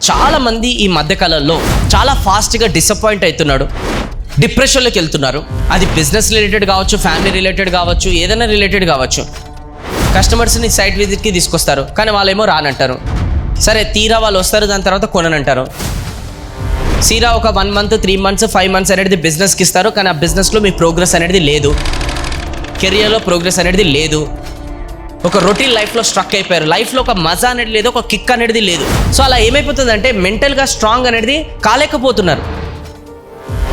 చాలామంది ఈ మధ్యకాలంలో చాలా ఫాస్ట్గా డిసప్పాయింట్ అవుతున్నాడు, డిప్రెషన్లోకి వెళ్తున్నారు. అది బిజినెస్ రిలేటెడ్ కావచ్చు, ఫ్యామిలీ రిలేటెడ్ కావచ్చు, ఏదైనా రిలేటెడ్ కావచ్చు. కస్టమర్స్ని సైట్ విజిట్కి తీసుకొస్తారు, కానీ వాళ్ళేమో రానంటారు. సరే తీరా వాళ్ళు వస్తారు, దాని తర్వాత కొననంటారు. సీరా ఒక 1 month 3 months 5 months అనేది బిజినెస్కి ఇస్తారు, కానీ ఆ బిజినెస్లో మీ ప్రోగ్రెస్ అనేది లేదు, కెరియర్లో ప్రోగ్రెస్ అనేది లేదు. ఒక రొటీన్ లైఫ్లో స్ట్రక్ అయిపోయారు, లైఫ్లో ఒక మజా అనేది లేదు, ఒక కిక్ అనేది లేదు. సో అలా ఏమైపోతుందంటే మెంటల్గా స్ట్రాంగ్ అనేది కాలేకపోతున్నారు.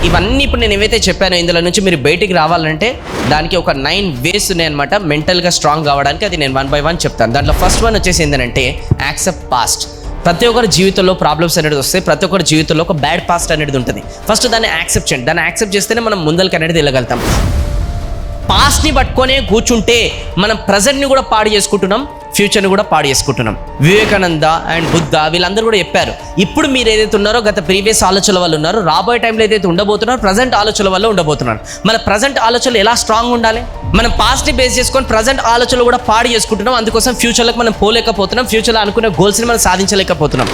ఇవన్నీ ఇప్పుడు నేను ఏవైతే చెప్పానో ఇందులో నుంచి మీరు బయటికి రావాలంటే దానికి ఒక 9 ways ఉన్నాయన్నమాట మెంటల్గా స్ట్రాంగ్ కావడానికి. అది నేను 1 by 1 చెప్తాను. దాంట్లో ఫస్ట్ వన్ వచ్చేసి ఏంటంటే యాక్సెప్ట్ పాస్ట్. ప్రతి ఒక్కరి జీవితంలో ప్రాబ్లమ్స్ అనేది వస్తాయి, ప్రతి ఒక్కరి జీవితంలో ఒక బ్యాడ్ పాస్ట్ అనేది ఉంటుంది. ఫస్ట్ దాన్ని యాక్సెప్ట్ చేయండి. దాన్ని యాక్సెప్ట్ చేస్తేనే మనం ముందరికి అనేది వెళ్ళగలుగుతాం. పాస్ట్ని పట్టుకొనే కూర్చుంటే మనం ప్రజెంట్ని కూడా పాడు చేసుకుంటున్నాం, ఫ్యూచర్ని కూడా పాడు చేసుకుంటున్నాం. వివేకానంద అండ్ బుద్ధ వీళ్ళందరూ కూడా చెప్పారు, ఇప్పుడు మీరు ఏదైతే ఉన్నారో గత ప్రీవియస్ ఆలోచనల వల్ల ఉన్నారు, రాబోయే టైంలో ఏదైతే ఉండబోతున్నారో ప్రజెంట్ ఆలోచనల వల్ల ఉండబోతున్నారు. మన ప్రజెంట్ ఆలోచనలు ఎలా స్ట్రాంగ్ ఉండాలి? మనం పాస్ట్ని బేస్ చేసుకొని ప్రజెంట్ ఆలోచనలు కూడా పాడు చేసుకుంటున్నాం. అందుకోసం ఫ్యూచర్లోకి మనం పోలేకపోతున్నాం, ఫ్యూచర్లో అనుకునే గోల్స్ని మనం సాధించలేకపోతున్నాం.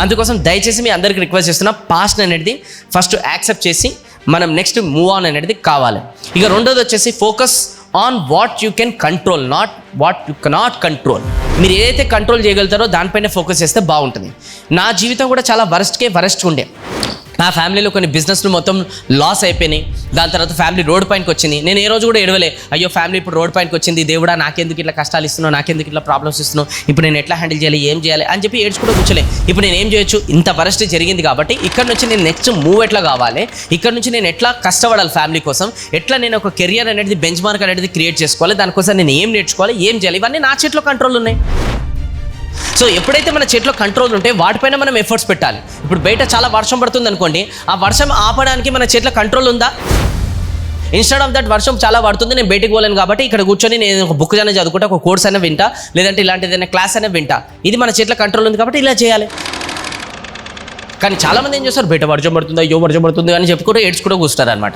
అందుకోసం దయచేసి మీ అందరికీ రిక్వెస్ట్ చేస్తున్నా, పాస్ట్ అనేది ఫస్ట్ యాక్సెప్ట్ చేసి మనం నెక్స్ట్ మూవ్ ఆన్ అనేది కావాలి. ఇక రెండోది వచ్చేసి focus on what you can control, not what you cannot control. మీరు ఏదైతే కంట్రోల్ చేయగలుగుతారో దానిపైన ఫోకస్ చేస్తే బాగుంటుంది. నా జీవితం కూడా చాలా వరస్ట్ ఉండే. నా ఫ్యామిలీలో కొన్ని బిజినెస్లు మొత్తం లాస్ అయిపోయినాయి. దాని తర్వాత ఫ్యామిలీ రోడ్ పైనకి వచ్చింది. నేను ఏ రోజు కూడా ఏడవలే, అయ్యో ఫ్యామిలీ ఇప్పుడు రోడ్ పైనకి వచ్చింది, దేవుడా నాకెందుకు ఇట్లా కష్టాలు ఇస్తున్నావు, నాకెందుకు ఇట్లా ప్రాబ్లమ్స్ ఇస్తున్నావు, ఇప్పుడు నేను ఎట్లా హ్యాండిల్ చేయాలి, ఏం చేయాలి అని చెప్పి ఏడ్చుకుంటూ కూర్చోలే. ఇప్పుడు నేను ఏం చేయొచ్చు, ఇంత వరస్ట్ జరిగింది కాబట్టి ఇక్కడ నుంచి నేను నెక్స్ట్ మూవ్ ఎట్లా కావాలి, ఇక్కడ నుంచి నేను ఎట్లా కష్టపడాలి ఫ్యామిలీ కోసం, ఎట్లా నేను ఒక కెరియర్ అనేది బెంచ్ మార్క్ అనేది క్రియేట్ చేసుకోవాలి, దానికోసం నేను ఏం నేర్చుకోవాలి, ఏం చేయాలి, ఇవన్నీ నా చేతిలో కంట్రోల్ ఉన్నాయి. సో ఎప్పుడైతే మన చేతిలో కంట్రోల్ ఉంటే వాటిపైన మనం ఎఫర్ట్స్ పెట్టాలి. ఇప్పుడు బయట చాలా వర్షం పడుతుంది అనుకోండి, ఆ వర్షం ఆపడానికి మన చేతిలో కంట్రోల్ ఉందా? ఇన్స్టెడ్ ఆఫ్ దట్ వర్షం చాలా పడుతుంది, నేను బయటికి పోలేను కాబట్టి ఇక్కడ కూర్చొని నేను ఒక బుక్ అయినా చదువుకుంటా, ఒక కోర్స్ అయినా వింటా, లేదంటే ఇలాంటి ఏదైనా క్లాస్ అయినా వింటా. ఇది మన చేతిలో కంట్రోల్ ఉంది కాబట్టి ఇలా చేయాలి. కానీ చాలామంది ఏం చేస్తారు, బయట వర్షం పడుతుంది, అయ్యో వర్షం పడుతుంది అని చెప్పుకుంటూ ఏడ్చుకుంటూ కూర్చుంటారు అనమాట.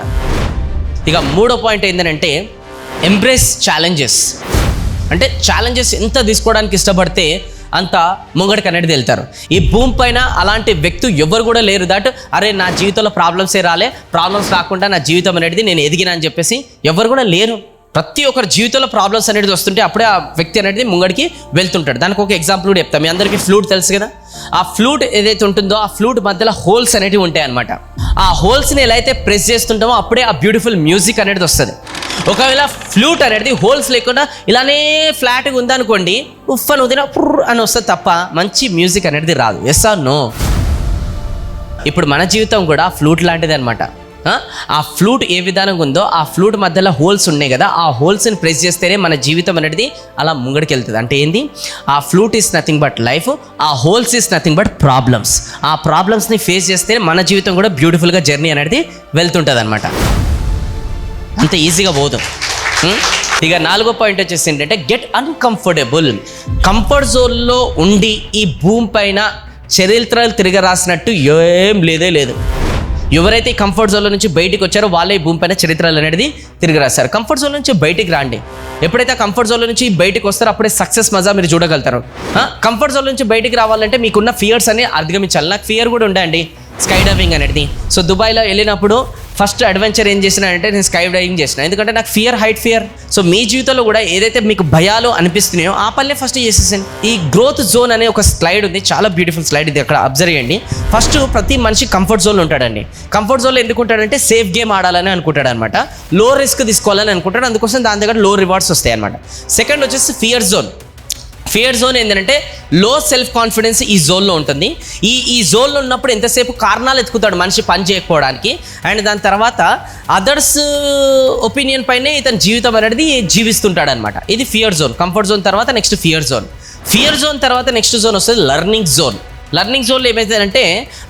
ఇక మూడో పాయింట్ ఏంటంటే ఎంబ్రేస్ ఛాలెంజెస్. అంటే ఛాలెంజెస్ ఎంత తీసుకోవడానికి ఇష్టపడితే అంత ముంగడికి అనేది వెళ్తారు. ఈ భూమి పైన అలాంటి వ్యక్తి ఎవరు కూడా లేరు దట్ అరే నా జీవితంలో ప్రాబ్లమ్సే రాలే, ప్రాబ్లమ్స్ రాకుండా నా జీవితం అనేది నేను ఎదిగినా అని చెప్పేసి ఎవరు కూడా లేరు. ప్రతి ఒక్కరి జీవితంలో ప్రాబ్లమ్స్ అనేది వస్తుంటే అప్పుడే ఆ వ్యక్తి అనేది ముంగడికి వెళ్తుంటాడు. దానికి ఒక ఎగ్జాంపుల్ కూడా చెప్తాం. మీ అందరికీ ఫ్లూట్ తెలుసు కదా. ఆ ఫ్లూట్ ఏదైతే ఉంటుందో ఆ ఫ్లూట్ మధ్యలో హోల్స్ అనేవి ఉంటాయి అనమాట. ఆ హోల్స్ని ఎలా అయితే ప్రెస్ చేస్తుంటామో అప్పుడే ఆ బ్యూటిఫుల్ మ్యూజిక్ అనేది వస్తుంది. ఒకవేళ ఫ్లూట్ అనేది హోల్స్ లేకుండా ఇలానే ఫ్లాట్గా ఉందనుకోండి, ఉఫ్ అని వదిన పుర్ర్ అని వస్తుంది తప్ప మంచి మ్యూజిక్ అనేది రాదు. Yes or no? ఇప్పుడు మన జీవితం కూడా ఫ్లూట్ లాంటిది అనమాట. ఆ ఫ్లూట్ ఏ విధానంగా ఉందో ఆ ఫ్లూట్ మధ్యలో హోల్స్ ఉన్నాయి కదా, ఆ హోల్స్ని ప్రెస్ చేస్తేనే మన జీవితం అనేది అలా ముంగడికి వెళ్తుంది. అంటే ఏంది, ఆ flute is nothing but life, ఆ holes is nothing but problems. ఆ ప్రాబ్లమ్స్ని ఫేస్ చేస్తేనే మన జీవితం కూడా బ్యూటిఫుల్గా జర్నీ అనేది వెళ్తుంటుంది అనమాట. అంత ఈజీగా పోదు. ఇక నాలుగో పాయింట్ వచ్చేసి ఏంటంటే గెట్ అన్కంఫర్టబుల్. కంఫర్ట్ జోన్లో ఉండి ఈ భూమి పైన చరిత్రలు తిరగరాసినట్టు ఏం లేదు. ఎవరైతే కంఫర్ట్ జోన్లో నుంచి బయటికి వచ్చారో వాళ్ళే భూమి పైన చరిత్రలు అనేది తిరిగి రాస్తారు. కంఫర్ట్ జోన్ నుంచి బయటికి రాండి. ఎప్పుడైతే కంఫర్ట్ జోన్లో నుంచి బయటికి వస్తారో అప్పుడే సక్సెస్ మజా మీరు చూడగలుగుతారు. కంఫర్ట్ జోన్ నుంచి బయటికి రావాలంటే మీకున్న ఫియర్స్ అని అధిగమించాలి. నాకు ఫియర్ కూడా ఉండండి, స్కై డైవింగ్ అనేది. సో దుబాయ్లో వెళ్ళినప్పుడు ఫస్ట్ అడ్వెంచర్ ఏం చేసినానంటే నేను స్కై డైవింగ్ చేసిన, ఎందుకంటే నాకు హైట్ ఫియర్. సో మీ జీవితంలో కూడా ఏదైతే మీకు భయాలు అనిపిస్తున్నాయో ఆ పనులే ఫస్ట్ చేసేసాను. ఈ గ్రోత్ జోన్ అనే ఒక స్లైడ్ ఉంది, చాలా బ్యూటిఫుల్ స్లైడ్. ఇది అక్కడ అబ్జర్వ్ చేయండి. ఫస్ట్ ప్రతి మనిషి కంఫర్ట్ జోన్లో ఉంటాడండి. కంఫర్ట్ జోన్లో ఎందుకు ఉంటాడంటే సేఫ్ గేమ్ ఆడాలని అనుకుంటాడు అనమాట, లో రిస్క్ తీసుకోవాలని అనుకుంటాడు, అందుకోసం దాని దగ్గర లో రివార్డ్స్ వస్తాయి అనమాట. సెకండ్ వచ్చేసి ఫియర్ జోన్. ఫియర్ జోన్ ఏంటంటే లో సెల్ఫ్ కాన్ఫిడెన్స్ ఈ జోన్లో ఉంటుంది. ఈ జోన్లో ఉన్నప్పుడు ఎంతసేపు కారణాలు ఎత్తుకుతాడు మనిషి పని చేయకపోవడానికి. అండ్ దాని తర్వాత అదర్స్ ఒపీనియన్ పైనే ఇతని జీవితం అనేది జీవిస్తుంటాడు అనమాట. ఇది ఫియర్ జోన్. కంఫర్ట్ జోన్ తర్వాత next fear zone. Fear zone తర్వాత నెక్స్ట్ జోన్ వస్తుంది లెర్నింగ్ జోన్. లెర్నింగ్ జోన్లో ఏమైతుందంటే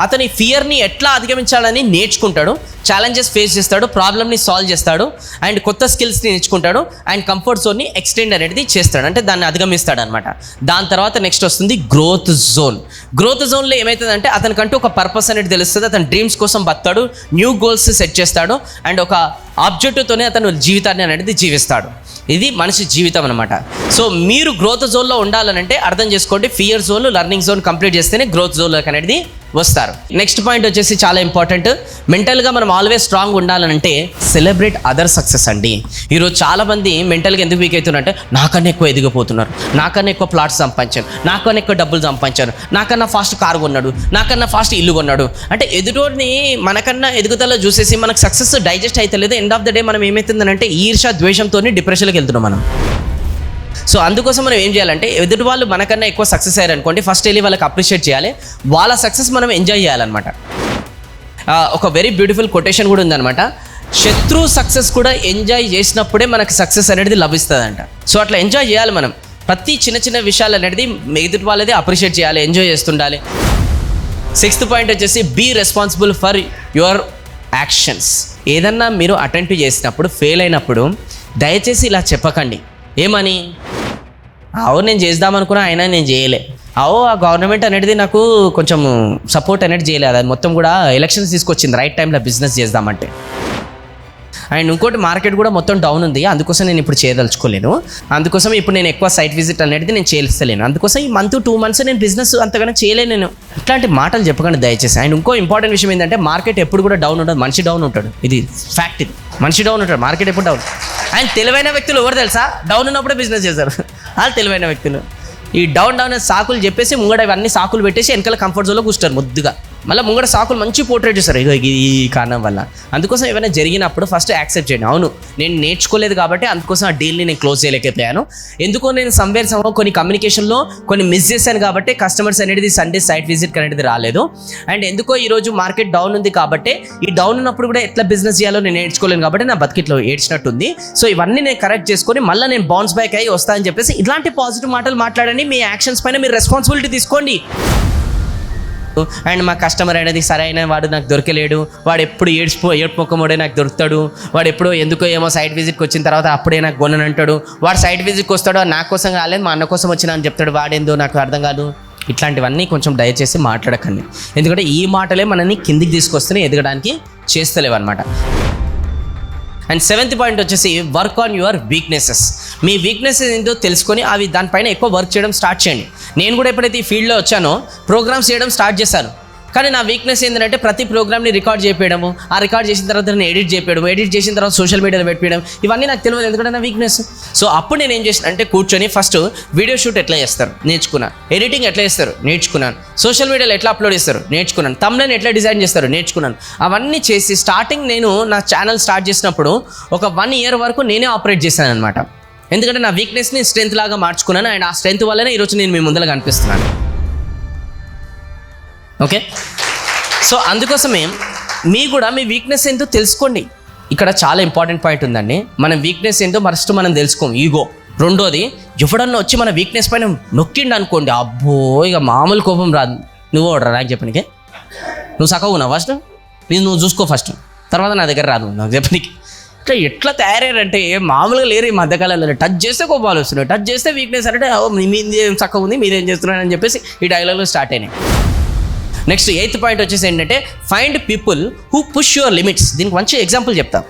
అతని ఫియర్ని ఎట్లా అధిగమించాలని నేర్చుకుంటాడు, ఛాలెంజెస్ ఫేస్ చేస్తాడు, ప్రాబ్లమ్ని సాల్వ్ చేస్తాడు, అండ్ కొత్త స్కిల్స్ని నేర్చుకుంటాడు, అండ్ కంఫర్ట్ జోన్ని ఎక్స్టెండ్ అనేది చేస్తాడు, అంటే దాన్ని అధిగమిస్తాడు అనమాట. దాని తర్వాత నెక్స్ట్ వస్తుంది గ్రోత్ జోన్. గ్రోత్ జోన్లో ఏమవుతుందంటే అతనికంటూ ఒక పర్పస్ అనేది తెలుస్తుంది, అతని డ్రీమ్స్ కోసం బతాడు, న్యూ గోల్స్ సెట్ చేస్తాడు, అండ్ ఒక ఆబ్జెక్టివ్తోనే అతను జీవితాన్ని అనేది జీవిస్తాడు. ఇది మనిషి జీవితం అనమాట. సో మీరు గ్రోత్ జోన్లో ఉండాలనంటే అర్థం చేసుకోండి, fear zone, learning zone complete చేస్తేనే గ్రోత్ జోన్లోకి అనేది వస్తారు. నెక్స్ట్ పాయింట్ వచ్చేసి చాలా ఇంపార్టెంట్. మెంటల్గా మనం ఆల్వేస్ స్ట్రాంగ్ ఉండాలంటే సెలబ్రేట్ అదర్ సక్సెస్ అండి. ఈరోజు చాలామంది మెంటల్గా ఎందుకు వీక్ అవుతున్నారంటే నాకన్నా ఎక్కువ ఎదిగిపోతున్నారు, నాకన్నా ఎక్కువ ప్లాట్స్ సంపాదించాను, నాకన్నా ఎక్కువ డబ్బులు సంపాదించాను, నాకన్నా ఫాస్ట్ కారు కొన్నాడు, నాకన్నా ఫాస్ట్ ఇల్లు కొన్నాడు అంటే ఎదుటోడిని మనకన్నా ఎదుగుదల చూసేసి మనకు సక్సెస్ డైజెస్ట్ అయితే లేదు. ఎండ్ ఆఫ్ ద డే మనం ఏమవుతుందంటే ఈర్ష ద్వేషంతో డిప్రెషన్కి వెళ్తున్నాం మనం. సో అందుకోసం మనం ఏం చేయాలంటే ఎదుటి వాళ్ళు మనకన్నా ఎక్కువ సక్సెస్ అయ్యారు అనుకోండి, ఫస్ట్ వెళ్ళి వాళ్ళకి అప్రిషియేట్ చేయాలి, వాళ్ళ సక్సెస్ మనం ఎంజాయ్ చేయాలన్నమాట. ఒక వెరీ బ్యూటిఫుల్ కొటేషన్ కూడా ఉందన్నమాట, శత్రు సక్సెస్ కూడా ఎంజాయ్ చేసినప్పుడే మనకు సక్సెస్ అనేది లభిస్తుందంట. సో అట్లా ఎంజాయ్ చేయాలి మనం, ప్రతి చిన్న చిన్న విషయాలు అనేది ఎదుటి వాళ్ళది అప్రిషియేట్ చేయాలి, ఎంజాయ్ చేస్తుండాలి. 6th పాయింట్ వచ్చేసి be responsible for your actions. ఏదన్నా మీరు అటెంప్ట్ చేసినప్పుడు ఫెయిల్ అయినప్పుడు దయచేసి ఇలా చెప్పకండి, ఏమని నేను చేద్దామనుకున్నా అయినా నేను చేయలే, ఆ గవర్నమెంట్ అనేది నాకు కొంచెం సపోర్ట్ అనేది చేయలేదు, అది మొత్తం కూడా ఎలక్షన్స్ తీసుకొచ్చింది రైట్ టైంలో బిజినెస్ చేద్దామంటే. అండ్ ఇంకోటి మార్కెట్ కూడా మొత్తం డౌన్ ఉంది, అందుకోసం నేను ఇప్పుడు చేయదలుచుకోలేను, అందుకోసం ఇప్పుడు నేను ఎక్కువ సైట్ విజిట్ అనేది నేను చేస్తలేను, అందుకోసం ఈ మంత్ 2 months నేను బిజినెస్ అంతగానో చేయలేను నేను. ఇట్లాంటి మాటలు చెప్పకండి దయచేసి. అండ్ ఇంకో ఇంపార్టెంట్ విషయం ఏంటంటే మార్కెట్ ఎప్పుడు కూడా డౌన్ ఉంటుంది, మనిషి డౌన్ ఉంటాడు, ఇది ఫ్యాక్ట్, ఇది మనిషి డౌన్ ఉంటాడు, మార్కెట్ ఎప్పుడు డౌన్. అండ్ తెలివైన వ్యక్తులు ఎవరు తెలుసా, డౌన్ ఉన్నప్పుడే బిజినెస్ చేస్తారు వాళ్ళు తెలివైన వ్యక్తులు. ఈ డౌన్ సాకులు చెప్పేసి ముంగడ ఇవన్నీ సాకులు పెట్టేసి వెనకాల కంఫర్ట్ జోన్లో కూర్చుంటారు ముద్దుగా, మళ్ళీ ముంగడ సాకులు మంచి పోర్ట్రేట్ చేస్తారు ఇక ఈ కారణం వల్ల. అందుకోసం ఏమైనా జరిగినప్పుడు ఫస్ట్ యాక్సెప్ట్ చేయండి, అవును నేను నేర్చుకోలేదు కాబట్టి అందుకోసం ఆ డీల్ని నేను క్లోజ్ చేయలేకపోయాను, ఎందుకో నేను సమ్వేర్ కొన్ని కమ్యూనికేషన్లో కొన్ని మిస్ చేశాను కాబట్టి కస్టమర్స్ అనేది సండే సైట్ విజిట్ అనేది రాలేదు, అండ్ ఎందుకో ఈరోజు మార్కెట్ డౌన్ ఉంది కాబట్టి ఈ డౌన్ ఉన్నప్పుడు కూడా ఎట్లా బిజినెస్ చేయాలో నేను నేర్చుకోలేను కాబట్టి నా బతికిట్లో ఏడ్చినట్టుంది. సో ఇవన్నీ నేను కరెక్ట్ చేసుకొని మళ్ళీ నేను బౌన్స్ బ్యాక్ అయ్యి వస్తా అని చెప్పేసి ఇలాంటి పాజిటివ్ మాటలు మాట్లాడండి. మీ యాక్షన్స్ పైన మీరు రెస్పాన్సిబిలిటీ తీసుకోండి. అండ్ మా కస్టమర్ అనేది సరైన వాడు నాకు దొరకలేడు, వాడు ఎప్పుడు ఏడ్పుకొమ్మడే నాకు దొరుకుతాడు, వాడు ఎప్పుడో ఎందుకో ఏమో సైట్ విజిట్కి వచ్చిన తర్వాత అప్పుడే నాకు కొనని అంటాడు, వాడు సైట్ విజిట్కి వస్తాడు నా కోసం కాలేదు మా అన్న కోసం వచ్చినా అని చెప్తాడు, వాడేందో నాకు అర్థం కాదు. ఇట్లాంటివన్నీ కొంచెం దయచేసి మాట్లాడకండి, ఎందుకంటే ఈ మాటలే మనల్ని కిందికి తీసుకొస్తేనే ఎదగడానికి చేస్తలేవు అనమాట. అండ్ 7th పాయింట్ వచ్చేసి work on your weaknesses. Me weaknesses ఏంటో తెలుసుకొని అవి దానిపైన ఎక్కువ వర్క్ చేయడం స్టార్ట్ చేయండి. నేను కూడా ఎప్పుడైతే ఈ ఫీల్డ్లో వచ్చానో ప్రోగ్రామ్స్ చేయడం స్టార్ట్ చేశాను, కానీ నా వీక్నెస్ ఏంటంటే ప్రతి ప్రోగ్రామ్ని రికార్డ్ చేయడము, ఆ రికార్డ్ చేసిన తర్వాత నేను ఎడిట్ చేయడం, ఎడిట్ చేసిన తర్వాత సోషల్ మీడియాలో పెట్టడం, ఇవన్నీ నాకు తెలియదు ఎందుకంటే నా వీక్నెస్. సో అప్పుడు నేను ఏం చేసిన అంటే కూర్చొని ఫస్ట్ వీడియో షూట్ ఎట్లా చేస్తారు నేర్చుకున్నాను, ఎడిటింగ్ ఎట్లా చేస్తారు నేర్చుకున్నాను, సోషల్ మీడియాలో ఎట్లా అప్లోడ్ చేస్తారు నేర్చుకున్నాను, థంబ్నెయిల్ ఎట్లా డిజైన్ చేస్తారు నేర్చుకున్నాను. అవన్నీ చేసి స్టార్టింగ్ నేను నా ఛానల్ స్టార్ట్ చేసినప్పుడు ఒక 1 year వరకు నేనే ఆపరేట్ చేశాను అనమాట, ఎందుకంటే నా వీక్నెస్ని స్ట్రెంత్ లాగా మార్చుకున్నాను. అండ్ ఆ స్ట్రెంత్ వల్లనే ఈరోజు నేను మీ ముందర కనిపిస్తున్నాను. ఓకే, సో అందుకోసమే మీ కూడా మీ వీక్నెస్ ఏంటో తెలుసుకోండి. ఇక్కడ చాలా ఇంపార్టెంట్ పాయింట్ ఉందండి, మన వీక్నెస్ ఏంటో ఫస్ట్ మనం తెలుసుకోం, ఈగో. రెండోది, ఎవడన్నా వచ్చి మన వీక్నెస్ పైన నొక్కిండు అనుకోండి, అబ్బో ఇక మామూలు కోపం రాదు. నువ్వు ఓడరా నాకు చెప్పనికి, నువ్వు సక్కవున్నావు ఫస్ట్, నువ్వు చూసుకో ఫస్ట్, తర్వాత నా దగ్గర రాదు నాకు చెప్పనికి. ఇట్లా ఎట్లా తయారయ్యారంటే మామూలుగా లేరు ఈ మధ్యకాలంలో, టచ్ చేస్తే కోపాలు వస్తున్నాయి, టచ్ చేస్తే వీక్నెస్ అంటే మీది ఏం చక్కగా ఉంది మీరేం చేస్తున్నారని అని చెప్పేసి ఈ డైలాగ్లో స్టార్ట్ అయినాయి. నెక్స్ట్ 8th పాయింట్ వచ్చేసి ఏంటంటే find people who push your limits. దీనికి మంచి ఎగ్జాంపుల్ చెప్తా.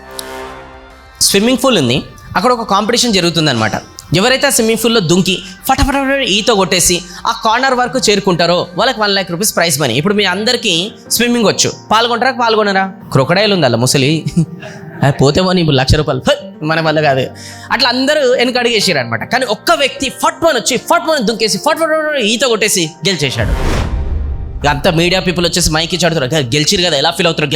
స్విమ్మింగ్ పూల్ ఉంది, అక్కడ ఒక కాంపిటీషన్ జరుగుతుందన్నమాట. ఎవరైతే ఆ స్విమ్మింగ్ పూల్లో దుంకి ఫటాఫట ఈత కొట్టేసి ఆ కార్నర్ వరకు చేరుకుంటారో వాళ్ళకి 1 lakh rupees ప్రైజ్ మనీ. ఇప్పుడు మీ అందరికీ స్విమ్మింగ్ వచ్చు, పాల్గొనరా? క్రొకడైల్ ఉంది అలా ముసలి, పోతేమో నీ 1 lakh రూపాయలు మన వల్ల కాదు. అట్లా అందరూ వెనక అడిగేసారు అనమాట. కానీ ఒక్క వ్యక్తి ఫట్మని వచ్చి దుంకేసి ఈత కొట్టేసి గెలిచేశాడు. అంతా మీడియా పీపుల్ వచ్చేసి మైక్ ఇచ్చి అడుగుతారు, గెలిచిరు కదా ఎలా ఫీల్ అవుతారు,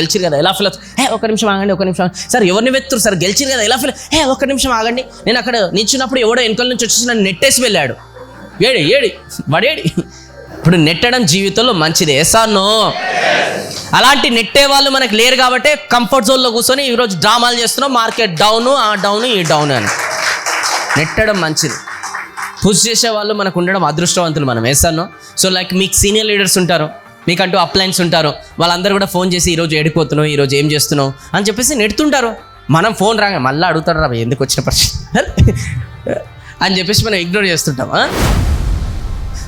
ఒక నిమిషం ఆగండి, సార్ ఎవరిని వెతురు సార్, గెలిచిరు కదా ఎలా ఫీల్, ఒక్క నిమిషం ఆగండి. నేను అక్కడ నిల్చున్నప్పుడు ఎవడో వెనకాల నుంచి వచ్చేసి నన్ను నెట్టేసి వెళ్ళాడు, వాడేడి. ఇప్పుడు నెట్టడం జీవితంలో మంచిది, ఎస్ఆర్నో? అలాంటి నెట్టే వాళ్ళు మనకు లేరు కాబట్టి కంఫర్ట్ జోన్లో కూర్చొని ఈరోజు డ్రామాలు చేస్తున్నాం, మార్కెట్ డౌను, ఆ డౌను ఈ డౌన్ అని. నెట్టడం మంచిది, పుష్ చేసే వాళ్ళు మనకు ఉండడం అదృష్టవంతులు మనం, వేస్తాను. సో లైక్ మీకు సీనియర్ లీడర్స్ ఉంటారు, మీకంటూ అప్లైన్స్ ఉంటారు, వాళ్ళందరూ కూడా ఫోన్ చేసి ఈరోజు ఏడిపోతున్నావు, ఈరోజు ఏం చేస్తున్నావు అని చెప్పేసి నెడుతుంటారు. మనం ఫోన్ రాగా మళ్ళీ అడుగుతాడు, రా ఎందుకు వచ్చిన పరిస్థితి అని చెప్పేసి మనం ఇగ్నోర్ చేస్తుంటాం.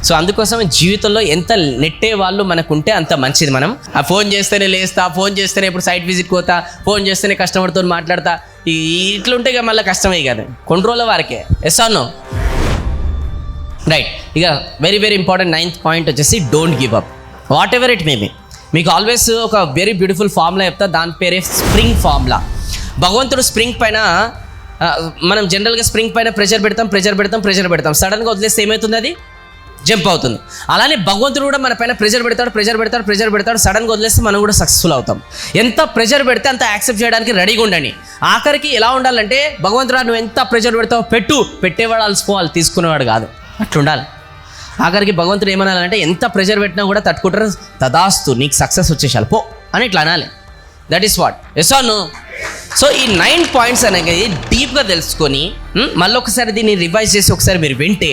సో అందుకోసం జీవితంలో ఎంత నెట్టే వాళ్ళు మనకుంటే అంత మంచిది. మనం ఆ ఫోన్ చేస్తేనే లేస్తా, ఫోన్ చేస్తేనే ఇప్పుడు సైట్ విజిట్కి పోతా, ఫోన్ చేస్తేనే కస్టమర్తో మాట్లాడతా, ఇట్లుంటే ఇక మళ్ళీ కష్టమే కదా, కొన్ని రోజుల వారికే. Yes or no? రైట్. ఇక very very important 9th point వచ్చేసి don't give up whatever it may be. మీకు ఆల్వేస్ ఒక వెరీ బ్యూటిఫుల్ ఫార్ములా చెప్తా, దాని పేరే స్ప్రింగ్ ఫార్ములా. భగవంతుడు స్ప్రింగ్ పైన, మనం జనరల్గా స్ప్రింగ్ పైన ప్రెషర్ పెడతాం, సడన్గా వదిలేస్తే ఏమవుతుంది? అది జంప్ అవుతుంది. అలానే భగవంతుడు కూడా మన పైన ప్రెషర్ పెడతాడు, సడన్గా వదిలేస్తే మనం కూడా సక్సెస్ఫుల్ అవుతాం. ఎంత ప్రెషర్ పెడితే అంత యాక్సెప్ట్ చేయడానికి రెడీగా ఉండండి. ఆఖరికి ఎలా ఉండాలంటే, భగవంతుడు నువ్వు ఎంత ప్రెషర్ పెడతావు పెట్టేవాడు అలసిపోవాలి, తీసుకునేవాడు కాదు, అట్లుండాలి. ఆఖరికి భగవంతుడు ఏమనాలంటే, ఎంత ప్రెషర్ పెట్టినా కూడా తట్టుకుంటారు, తదాస్తు నీకు సక్సెస్ వచ్చేసాలి పో అని ఇట్లా అనాలి. That is what. Yes or no? So ఈ 9 పాయింట్స్ అనేది డీప్గా తెలుసుకొని మళ్ళీ ఒకసారి దీన్ని రివైజ్ చేసి ఒకసారి మీరు వింటే,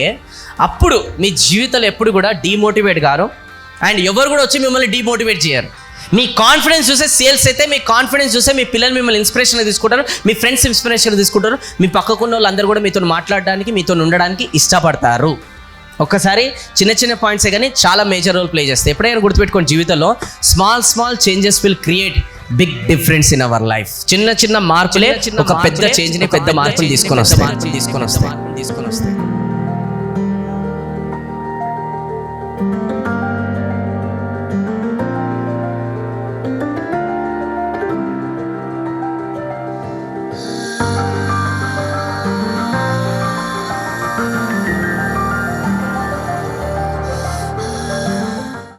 అప్పుడు మీ జీవితంలో ఎప్పుడు కూడా డీమోటివేట్ గారు, అండ్ ఎవరు కూడా వచ్చి మిమ్మల్ని డీమోటివేట్ చేయరు. మీ కాన్ఫిడెన్స్ చూసే సేల్స్ అయితే, మీ కాన్ఫిడెన్స్ చూసే మీ పిల్లలు మిమ్మల్ని ఇన్స్పిరేషన్గా తీసుకుంటారు, మీ ఫ్రెండ్స్ ఇన్స్పిరేషన్గా తీసుకుంటారు, మీ పక్కకున్న వాళ్ళందరూ కూడా మీతో మాట్లాడడానికి, మీతో ఉండడానికి ఇష్టపడతారు. ఒక్కసారి చిన్న చిన్న పాయింట్సే కానీ చాలా మేజర్ రోల్ ప్లే చేస్తాయి. ఎప్పుడైనా గుర్తుపెట్టుకోండి, జీవితంలో small changes will create big difference in our life. చిన్న మార్పులే ఒక పెద్ద చేంజ్ని, పెద్ద మార్పులు తీసుకొని వస్తాయి.